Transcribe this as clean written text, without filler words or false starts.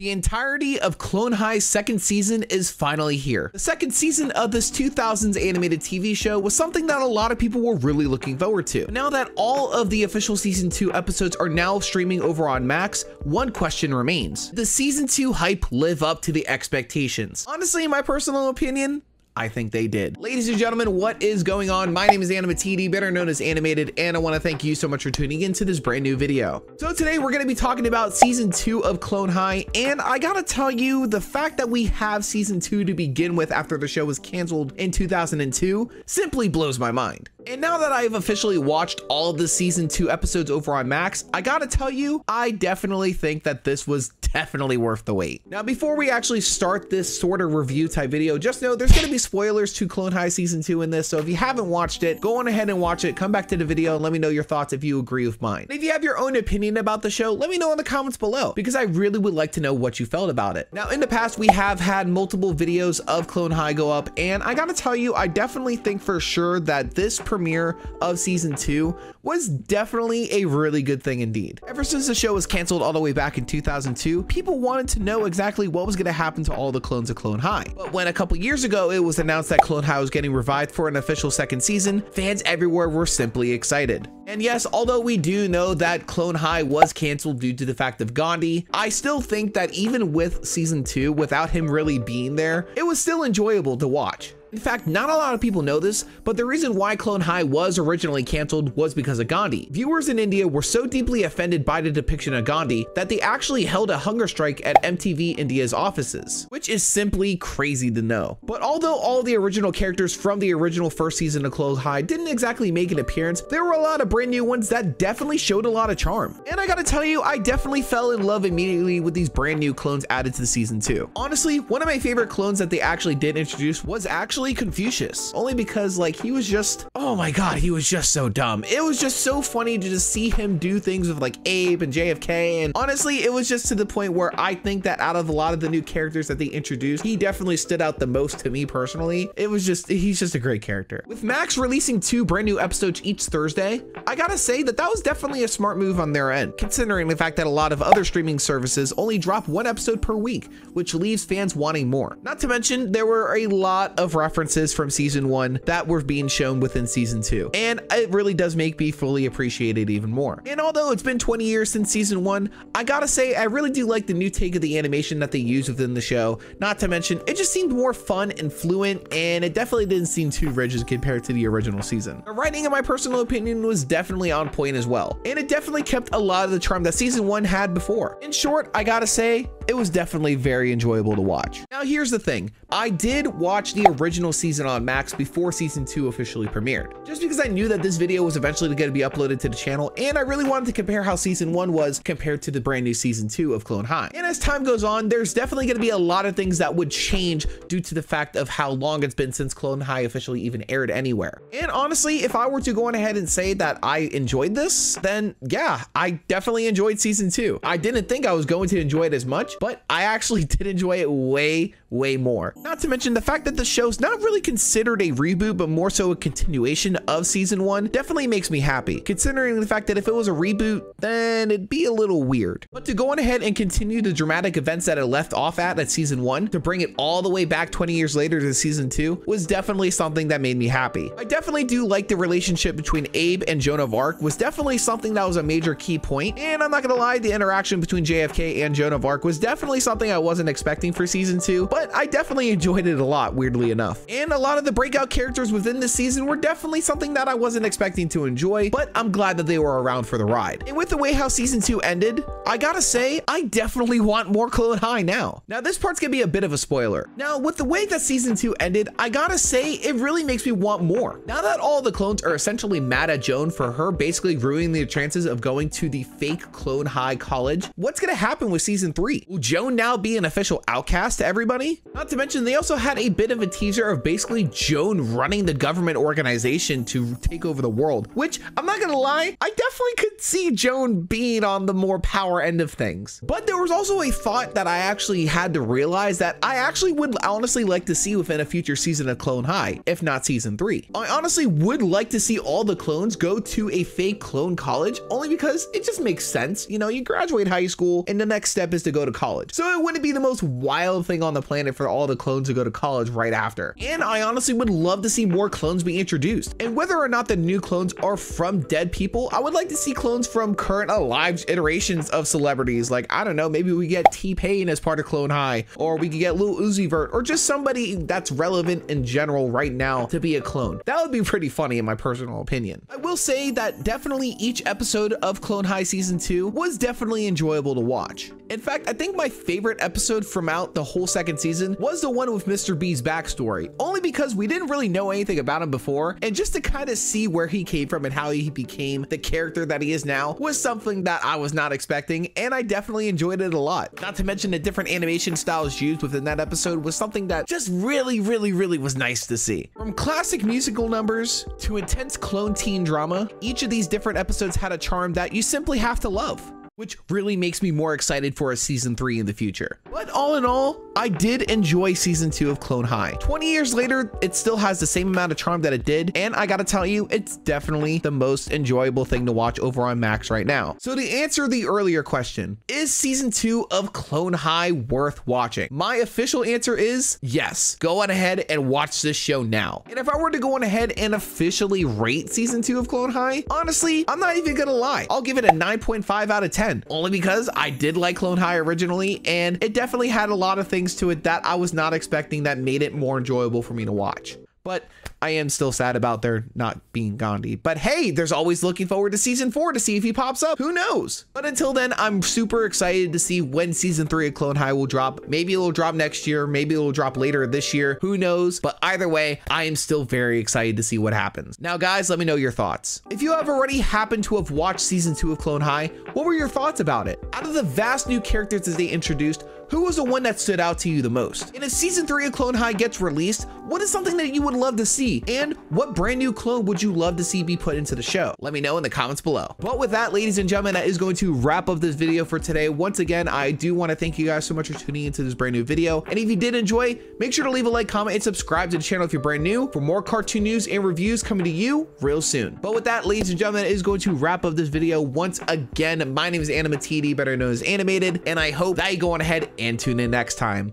The entirety of Clone High's second season is finally here. The second season of this 2000s animated TV show was something that a lot of people were really looking forward to. Now that all of the official season 2 episodes are now streaming over on Max, one question remains. Does season 2 hype live up to the expectations? Honestly, in my personal opinion, I think they did. Ladies and gentlemen, what is going on? My name is AnimaTD, better known as Animated, and I want to thank you so much for tuning into this brand new video. So today we're going to be talking about season 2 of Clone High, and I gotta tell you, the fact that we have season 2 to begin with after the show was canceled in 2002 simply blows my mind. And now that I've officially watched all of the season 2 episodes over on Max, I gotta tell you, I definitely think that this was definitely worth the wait. Now, before we actually start this sort of review type video, just know there's gonna be spoilers to Clone High season 2 in this, so if you haven't watched it, go on ahead and watch it, come back to the video and let me know your thoughts if you agree with mine. And if you have your own opinion about the show, let me know in the comments below, because I really would like to know what you felt about it. Now, in the past, we have had multiple videos of Clone High go up, and I gotta tell you, I definitely think for sure that this premiere of season 2 was definitely a really good thing indeed. Ever since the show was canceled all the way back in 2002, people wanted to know exactly what was going to happen to all the clones of Clone High. But when a couple years ago it was announced that Clone High was getting revived for an official second season, fans everywhere were simply excited. And yes, although we do know that Clone High was canceled due to the fact of Gandhi, I still think that even with season 2, without him really being there, it was still enjoyable to watch. In fact, not a lot of people know this, but the reason why Clone High was originally canceled was because of Gandhi. Viewers in India were so deeply offended by the depiction of Gandhi that they actually held a hunger strike at MTV India's offices, which is simply crazy to know. But although all the original characters from the original first season of Clone High didn't exactly make an appearance, there were a lot of brand new ones that definitely showed a lot of charm. And I gotta tell you, I definitely fell in love immediately with these brand new clones added to the season 2. Honestly, one of my favorite clones that they actually did introduce was actually Confucius, only because like he was just, oh my god, he was just so dumb. It was just so funny to just see him do things with like Abe and JFK, and honestly it was just to the point where I think that out of a lot of the new characters that they introduced, he definitely stood out the most to me personally. It was just, he's just a great character. With Max releasing 2 brand new episodes each Thursday, I gotta say that was definitely a smart move on their end, considering the fact that a lot of other streaming services only drop 1 episode per week, which leaves fans wanting more. Not to mention there were a lot of references from season 1 that were being shown within season 2, and it really does make me fully appreciate it even more. And although it's been 20 years since season 1, I gotta say I really do like the new take of the animation that they use within the show. Not to mention it just seemed more fun and fluent, and it definitely didn't seem too rigid compared to the original season. The writing, in my personal opinion, was definitely on point as well, and it definitely kept a lot of the charm that season 1 had before. In short, I gotta say it was definitely very enjoyable to watch. Now here's the thing, I did watch the original season on Max before season 2 officially premiered, just because I knew that this video was eventually going to be uploaded to the channel, and I really wanted to compare how season 1 was compared to the brand new season 2 of Clone High. And as time goes on, there's definitely going to be a lot of things that would change due to the fact of how long it's been since Clone High officially even aired anywhere. And honestly, if I were to go on ahead and say that I enjoyed this, then yeah, I definitely enjoyed season 2. I didn't think I was going to enjoy it as much, but I actually did enjoy it way more. Not to mention the fact that the show's not really considered a reboot, but more so a continuation of season 1 definitely makes me happy, considering the fact that if it was a reboot, then it'd be a little weird. But to go on ahead and continue the dramatic events that it left off at season 1, to bring it all the way back 20 years later to season 2 was definitely something that made me happy. I definitely do like the relationship between Abe and Joan of Arc was definitely something that was a major key point, and I'm not gonna lie, the interaction between JFK and Joan of Arc was definitely something I wasn't expecting for season 2, but I definitely enjoyed it a lot, weirdly enough. And a lot of the breakout characters within this season were definitely something that I wasn't expecting to enjoy, but I'm glad that they were around for the ride. And with the way how season 2 ended, I gotta say, I definitely want more Clone High now. Now this part's gonna be a bit of a spoiler. Now with the way that season 2 ended, I gotta say, it really makes me want more. Now that all the clones are essentially mad at Joan for her basically ruining their chances of going to the fake Clone High college, what's gonna happen with season 3? Will Joan now be an official outcast to everybody? Not to mention, they also had a bit of a teaser of basically Joan running the government organization to take over the world, which I'm not gonna lie, I definitely could see Joan being on the more power end of things. But there was also a thought that I actually had to realize that I actually would honestly like to see within a future season of Clone High, if not season 3. I honestly would like to see all the clones go to a fake clone college, only because it just makes sense. You know, you graduate high school and the next step is to go to college. So it wouldn't be the most wild thing on the planet for all the clones to go to college right after. And I honestly would love to see more clones be introduced. And whether or not the new clones are from dead people, I would like to see clones from current alive iterations of celebrities. Like, I don't know, maybe we get T-Pain as part of Clone High, or we could get Lil Uzi Vert, or just somebody that's relevant in general right now to be a clone. That would be pretty funny in my personal opinion. I will say that definitely each episode of Clone High Season 2 was definitely enjoyable to watch. In fact, I think my favorite episode from out the whole second season was the one with Mr. B's backstory, only because we didn't really know anything about him before, and just to kind of see where he came from and how he became the character that he is now was something that I was not expecting, and I definitely enjoyed it a lot. Not to mention the different animation styles used within that episode was something that just really was nice to see. From classic musical numbers to intense clone teen drama, each of these different episodes had a charm that you simply have to love, which really makes me more excited for a season 3 in the future. But all in all, I did enjoy season 2 of Clone High. 20 years later, it still has the same amount of charm that it did, and I gotta tell you, it's definitely the most enjoyable thing to watch over on Max right now. So to answer the earlier question, is season 2 of Clone High worth watching? My official answer is yes. Go on ahead and watch this show now. And if I were to go on ahead and officially rate season 2 of Clone High, honestly, I'm not even gonna lie. I'll give it a 9.5 out of 10, only because I did like Clone High originally, and it definitely had a lot of things to it that I was not expecting that made it more enjoyable for me to watch. But I am still sad about there not being Gandhi. But hey, there's always looking forward to season 4 to see if he pops up. Who knows? But until then, I'm super excited to see when season 3 of Clone High will drop. Maybe it'll drop next year. Maybe it'll drop later this year. Who knows? But either way, I am still very excited to see what happens. Now, guys, let me know your thoughts. If you have already happened to have watched season 2 of Clone High, what were your thoughts about it? Out of the vast new characters that they introduced, who was the one that stood out to you the most? And if season 3 of Clone High gets released, what is something that you would love to see? And what brand new clone would you love to see be put into the show? Let me know in the comments below. But with that, ladies and gentlemen, that is going to wrap up this video for today. Once again, I do want to thank you guys so much for tuning into this brand new video. And if you did enjoy, make sure to leave a like, comment, and subscribe to the channel if you're brand new for more cartoon news and reviews coming to you real soon. But with that, ladies and gentlemen, that is going to wrap up this video. Once again, my name is AnimaTD, better known as Animated, and I hope that you go on ahead and tune in next time.